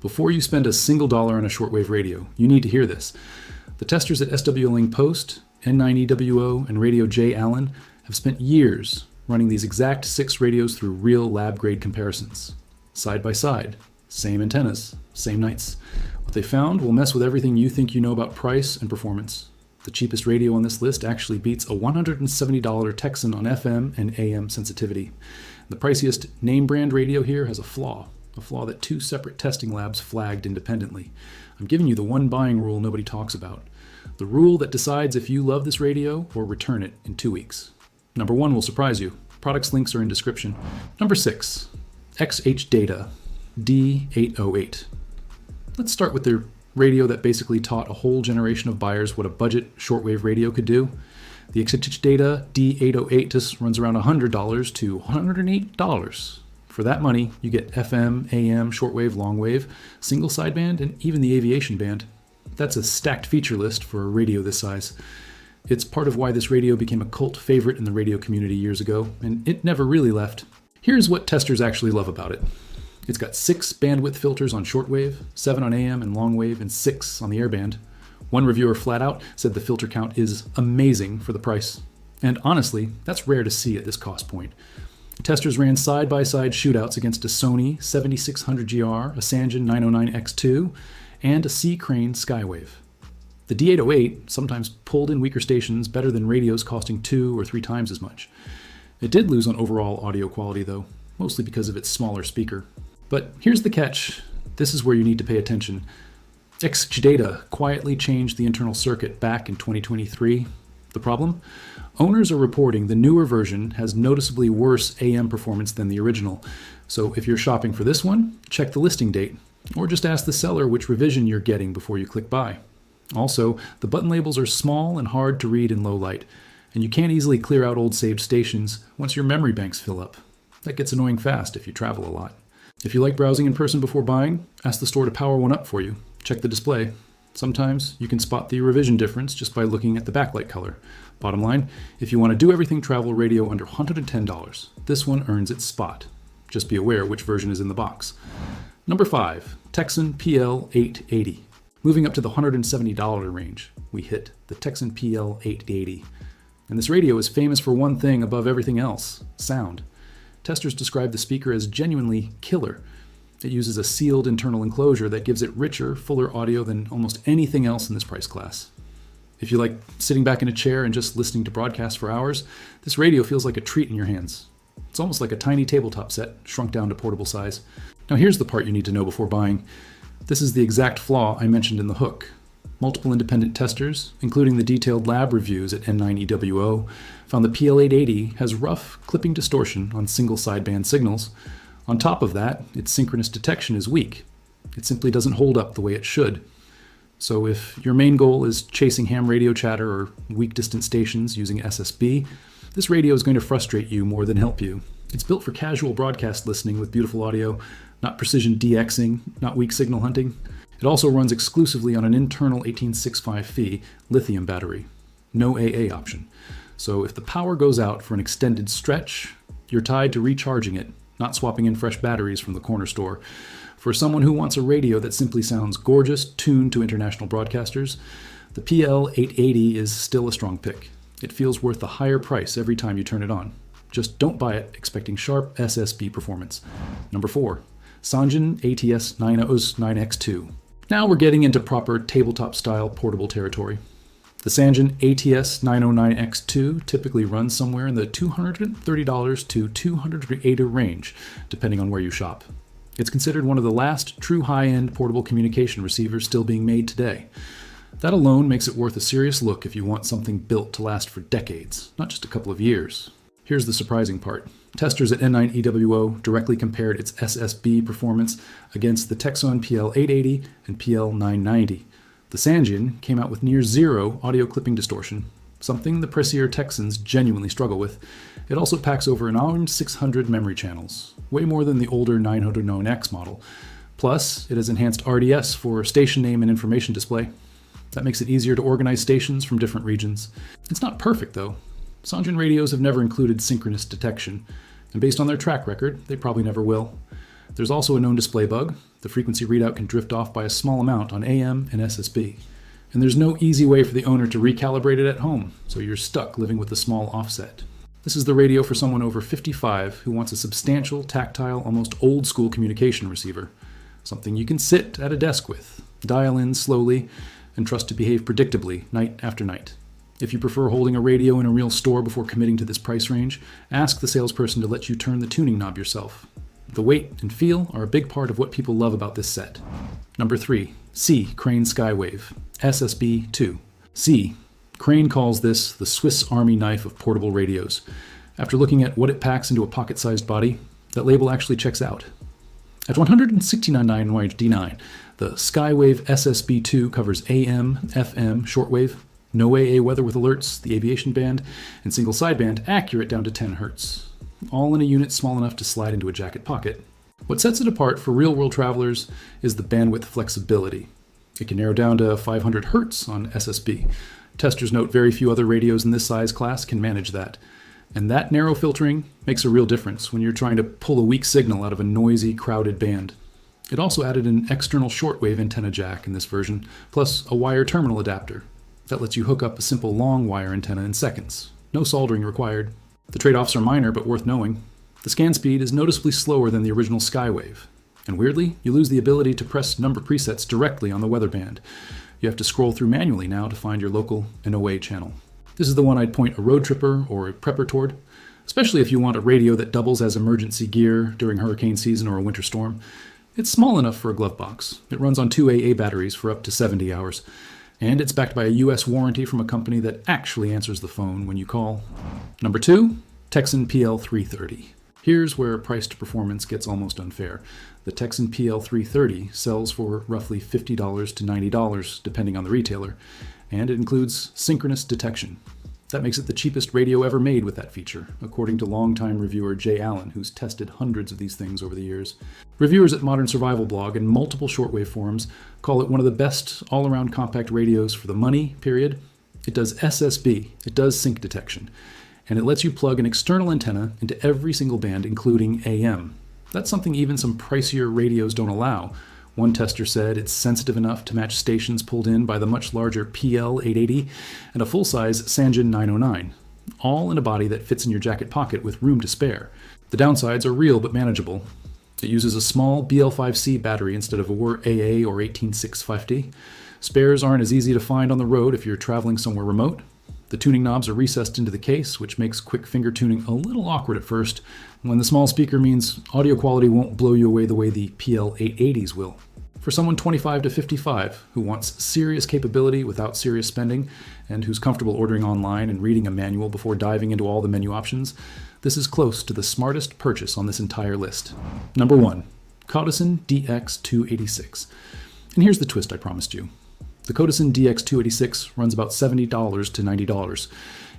Before you spend a single dollar on a shortwave radio, you need to hear this. The testers at SWLink Post, N9EWO, and Radio J Allen have spent years running these exact 6 radios through real lab-grade comparisons. Side by side, same antennas, same nights. What they found will mess with everything you think you know about price and performance. The cheapest radio on this list actually beats a $170 Tecsun on FM and AM sensitivity. The priciest name brand radio here has a flaw that 2 separate testing labs flagged independently. I'm giving you the one buying rule nobody talks about. The rule that decides if you love this radio or return it in 2 weeks. Number 1 will surprise you. Products links are in description. Number 6, XHDATA D-808. Let's start with the radio that basically taught a whole generation of buyers what a budget shortwave radio could do. The XHDATA D-808 just runs around $100 to $108. For that money, you get FM, AM, shortwave, longwave, single sideband, and even the aviation band. That's a stacked feature list for a radio this size. It's part of why this radio became a cult favorite in the radio community years ago, and it never really left. Here's what testers actually love about it. It's got 6 bandwidth filters on shortwave, 7 on AM and longwave, and 6 on the airband. One reviewer flat out said the filter count is amazing for the price. And honestly, that's rare to see at this cost point. Testers ran side-by-side shootouts against a Sony 7600GR, a Sangean A TS909X2, and a C-Crane Skywave. The D-808 sometimes pulled in weaker stations better than radios costing 2 or 3 times as much. It did lose on overall audio quality though, mostly because of its smaller speaker. But here's the catch. This is where you need to pay attention. XHDATA quietly changed the internal circuit back in 2023. The problem? Owners are reporting the newer version has noticeably worse AM performance than the original. So if you're shopping for this one, check the listing date, or just ask the seller which revision you're getting before you click buy. Also, the button labels are small and hard to read in low light, and you can't easily clear out old saved stations once your memory banks fill up. That gets annoying fast if you travel a lot. If you like browsing in person before buying, ask the store to power one up for you. Check the display. Sometimes you can spot the revision difference just by looking at the backlight color. Bottom line, if you want to do everything travel radio under $110, this one earns its spot. Just be aware which version is in the box. Number 5, Tecsun PL-880. Moving up to the $170 range, we hit the Tecsun PL-880. And this radio is famous for one thing above everything else: sound. Testers describe the speaker as genuinely killer. It uses a sealed internal enclosure that gives it richer, fuller audio than almost anything else in this price class. If you like sitting back in a chair and just listening to broadcasts for hours, this radio feels like a treat in your hands. It's almost like a tiny tabletop set, shrunk down to portable size. Now here's the part you need to know before buying. This is the exact flaw I mentioned in the hook. Multiple independent testers, including the detailed lab reviews at N9EWO, found the PL880 has rough clipping distortion on single sideband signals. On top of that, its synchronous detection is weak. It simply doesn't hold up the way it should. So if your main goal is chasing ham radio chatter or weak distance stations using SSB, this radio is going to frustrate you more than help you. It's built for casual broadcast listening with beautiful audio, not precision DXing, not weak signal hunting. It also runs exclusively on an internal 1865Fe lithium battery. No AA option. So if the power goes out for an extended stretch, you're tied to recharging it, not swapping in fresh batteries from the corner store. For someone who wants a radio that simply sounds gorgeous, tuned to international broadcasters, the PL880 is still a strong pick. It feels worth the higher price every time you turn it on. Just don't buy it expecting sharp SSB performance. Number 4, Sangean ATS909X2. Now we're getting into proper tabletop-style portable territory. The Sangean ATS909X2 typically runs somewhere in the $230 to $280 range, depending on where you shop. It's considered one of the last true high-end portable communication receivers still being made today. That alone makes it worth a serious look if you want something built to last for decades, not just a couple of years. Here's the surprising part. Testers at N9EWO directly compared its SSB performance against the Tecsun PL-880 and PL-990. The Sangean came out with near zero audio clipping distortion, something the pricier Tecsuns genuinely struggle with. It also packs over an ARM600 memory channels, way more than the older 909X model. Plus, it has enhanced RDS for station name and information display. That makes it easier to organize stations from different regions. It's not perfect though. Sangean radios have never included synchronous detection, and based on their track record, they probably never will. There's also a known display bug. The frequency readout can drift off by a small amount on AM and SSB. And there's no easy way for the owner to recalibrate it at home, so you're stuck living with a small offset. This is the radio for someone over 55 who wants a substantial, tactile, almost old-school communication receiver. Something you can sit at a desk with, dial in slowly, and trust to behave predictably night after night. If you prefer holding a radio in a real store before committing to this price range, ask the salesperson to let you turn the tuning knob yourself. The weight and feel are a big part of what people love about this set. Number 3. C. Crane Skywave SSB 2. C. Crane calls this the Swiss Army knife of portable radios. After looking at what it packs into a pocket-sized body, that label actually checks out. At $169.99 D9, the Skywave SSB 2 covers AM, FM, shortwave, no AA weather with alerts, the aviation band, and single sideband accurate down to 10 Hz. All in a unit small enough to slide into a jacket pocket. What sets it apart for real-world travelers is the bandwidth flexibility. It can narrow down to 500 Hz on SSB. Testers note very few other radios in this size class can manage that. And that narrow filtering makes a real difference when you're trying to pull a weak signal out of a noisy, crowded band. It also added an external shortwave antenna jack in this version, plus a wire terminal adapter. That lets you hook up a simple long wire antenna in seconds. No soldering required. The trade-offs are minor but worth knowing. The scan speed is noticeably slower than the original Skywave. And weirdly, you lose the ability to press number presets directly on the weather band. You have to scroll through manually now to find your local and OA channel. This is the one I'd point a road tripper or a prepper toward, especially if you want a radio that doubles as emergency gear during hurricane season or a winter storm. It's small enough for a glove box. It runs on 2 AA batteries for up to 70 hours. And it's backed by a US warranty from a company that actually answers the phone when you call. Number 2, Tecsun PL-330. Here's where price to performance gets almost unfair. The Tecsun PL-330 sells for roughly $50 to $90 depending on the retailer, and it includes synchronous detection. That makes it the cheapest radio ever made with that feature, according to longtime reviewer Jay Allen, who's tested hundreds of these things over the years. Reviewers at Modern Survival Blog and multiple shortwave forums call it one of the best all-around compact radios for the money, period. It does SSB, it does sync detection, and it lets you plug an external antenna into every single band, including AM. That's something even some pricier radios don't allow. One tester said it's sensitive enough to match stations pulled in by the much larger PL-880 and a full-size Sangean 909, all in a body that fits in your jacket pocket with room to spare. The downsides are real but manageable. It uses a small BL5C battery instead of a AA or 18650. Spares aren't as easy to find on the road if you're traveling somewhere remote. The tuning knobs are recessed into the case, which makes quick finger tuning a little awkward at first, when the small speaker means audio quality won't blow you away the way the PL880s will. For someone 25 to 55 who wants serious capability without serious spending, and who's comfortable ordering online and reading a manual before diving into all the menu options, this is close to the smartest purchase on this entire list. Number 1, Qodosen DX286. And here's the twist I promised you. The Qodosen DX286 runs about $70 to $90,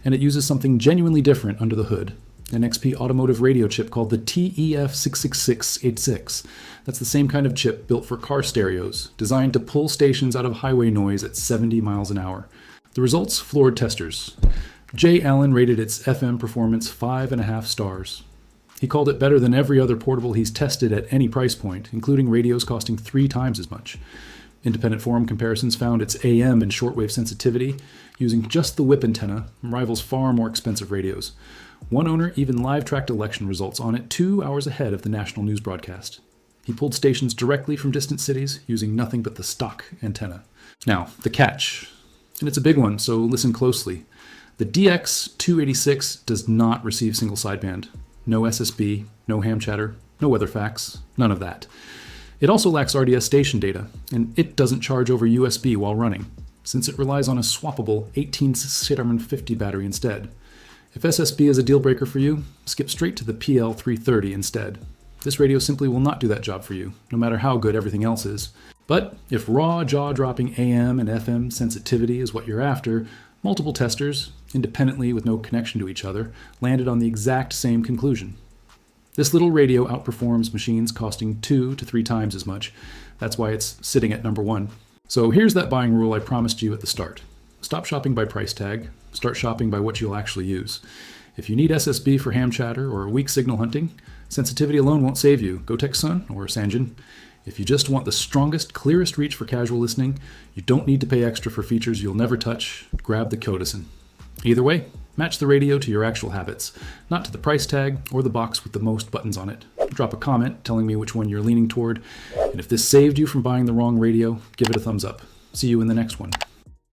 and it uses something genuinely different under the hood. An XP automotive radio chip called the TEF66686. That's the same kind of chip built for car stereos, designed to pull stations out of highway noise at 70 miles an hour. The results floored testers. Jay Allen rated its FM performance 5.5 stars. He called it better than every other portable he's tested at any price point, including radios costing 3 times as much. Independent forum comparisons found its AM and shortwave sensitivity, using just the whip antenna, rivals far more expensive radios. One owner even live-tracked election results on it 2 hours ahead of the national news broadcast. He pulled stations directly from distant cities using nothing but the stock antenna. Now, the catch. And it's a big one, so listen closely. The DX286 does not receive single sideband. No SSB, no ham chatter, no weather facts, none of that. It also lacks RDS station data, and it doesn't charge over USB while running, since it relies on a swappable 18650 battery instead. If SSB is a deal breaker for you, skip straight to the PL330 instead. This radio simply will not do that job for you, no matter how good everything else is. But if raw, jaw-dropping AM and FM sensitivity is what you're after, multiple testers, independently with no connection to each other, landed on the exact same conclusion. This little radio outperforms machines costing 2 to 3 times as much. That's why it's sitting at number 1. So here's that buying rule I promised you at the start. Stop shopping by price tag. Start shopping by what you'll actually use. If you need SSB for ham chatter or weak signal hunting, sensitivity alone won't save you. Go Tecsun or Sangean. If you just want the strongest, clearest reach for casual listening, you don't need to pay extra for features you'll never touch. Grab the Qodosen. Either way, match the radio to your actual habits, not to the price tag or the box with the most buttons on it. Drop a comment telling me which one you're leaning toward, and if this saved you from buying the wrong radio, give it a thumbs up. See you in the next one.